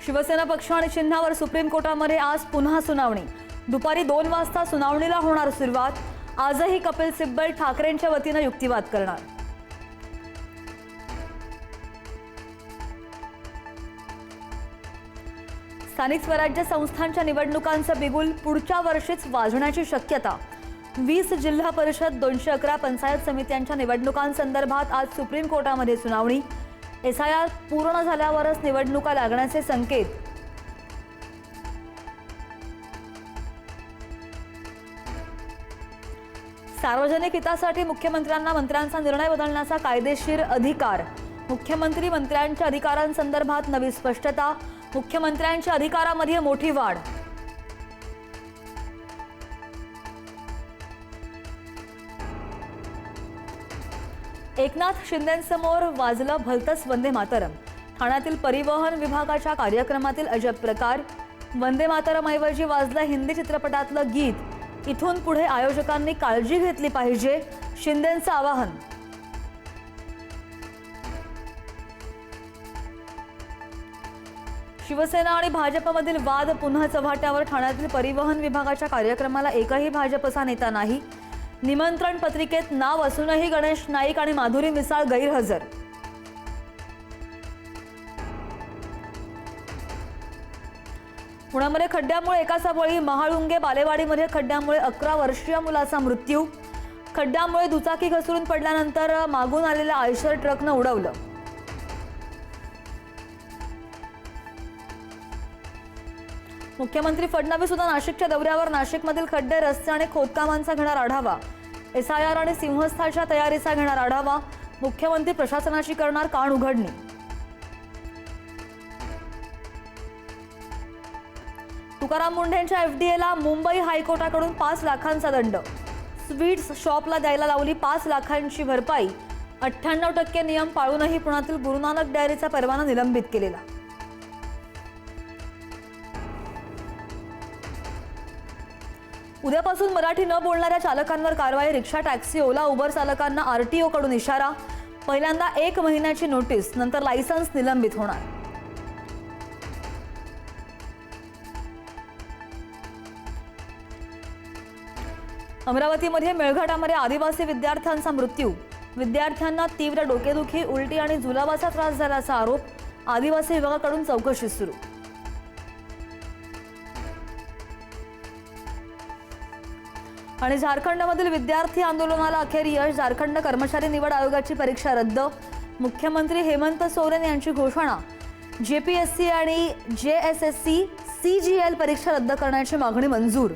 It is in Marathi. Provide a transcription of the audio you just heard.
शिवसेना पक्ष आणि चिन्हावर सुप्रीम कोर्टामध्ये आज पुन्हा सुनावणी। दुपारी 2 वाजता सुनावणीला होणार सुरुवात। आजही कपिल सिब्बल ठाकरेंच्या वतीने युक्तिवाद करणार। स्थानिक स्वराज्य संस्थांच्या निवडणुकांचं बिगुल पुढच्या वर्षीच वाजण्याची शक्यता। 20 जिल्हा परिषद 211 पंचायत समित्यांच्या निवडणुकांसंदर्भात आज सुप्रीम कोर्टामध्ये सुनावणी। एसआयआर पूर्ण झाल्यावरच निवडणुका लागण्याचे संकेत। सार्वजनिक हितासाठी मुख्यमंत्र्यांना मंत्र्यांचा निर्णय बदलण्याचा कायदेशीर अधिकार। मुख्यमंत्री मंत्र्यांच्या अधिकारांसंदर्भात नवी स्पष्टता। मुख्यमंत्र्यांच्या अधिकारामध्ये मोठी वाढ। एकनाथ शिंदेंसमोर वाजलं भलतंच वंदे मातरम। ठाण्यातील परिवहन विभागाच्या कार्यक्रमातील अजब प्रकार। वंदे मातरम ऐवजी वाजलं हिंदी चित्रपटातलं गीत। इथून पुढे आयोजकांनी काळजी घेतली पाहिजे, शिंदेंचं आवाहन। शिवसेना आणि भाजपमधील वाद पुन्हा चव्हाट्यावर। ठाण्यातील परिवहन विभागाच्या कार्यक्रमाला एकही भाजपचा नेता नाही। निमंत्रण पत्रिकेत नाव असूनही गणेश नाईक आणि माधुरी मिसाळ गैरहजर। पुण्यामध्ये खड्ड्यामुळे एकाचा बळी। महाळुंगे बालेवाडीमध्ये खड्ड्यामुळे 11 वर्षीय मुलाचा मृत्यू। खड्ड्यामुळे दुचाकी घसरून पडल्यानंतर मागून आलेल्या आयशर ट्रकनं उडवलं। मुख्यमंत्री फडणवीस उद्या नाशिकच्या दौऱ्यावर। नाशिकमधील खड्डे, रस्ते आणि खोदकामांचा घेणार आढावा। एसआयआर आणि सिंहस्थाच्या तयारीचा घेणार आढावा। मुख्यमंत्री प्रशासनाशी करणार कान उघडणी। तुकाराम मुंढेंच्या एफडीएला मुंबई हायकोर्टाकडून 5 लाखांचा दंड। स्वीट्स शॉपला द्यायला लावली 5 लाखांची भरपाई। 98% नियम पाळूनही पुण्यातील गुरु नानक डेअरीचा परवाना निलंबित केलेला। उद्यापासून मराठी न बोलणाऱ्या चालकांवर कारवाई। रिक्षा, टॅक्सी, ओला, उबर चालकांना आरटीओ कडून इशारा। पहिल्यांदा 1 महिन्याची नोटीस, नंतर लायसन्स निलंबित होणार। अमरावतीमध्ये मेळघाटामध्ये आदिवासी विद्यार्थ्यांचा मृत्यू। विद्यार्थ्यांना तीव्र डोकेदुखी, उलटी आणि जुलाबाचा त्रास झाल्याचा आरोप। आदिवासी विभागाकडून चौकशी सुरू। आणि झारखंडमधील विद्यार्थी आंदोलनाला अखेर यश। झारखंड कर्मचारी निवड आयोगाची परीक्षा रद्द। मुख्यमंत्री हेमंत सोरेन यांची घोषणा। जेपीएससी आणि जेएसएससी सीजीएल परीक्षा रद्द करण्याची मागणी मंजूर।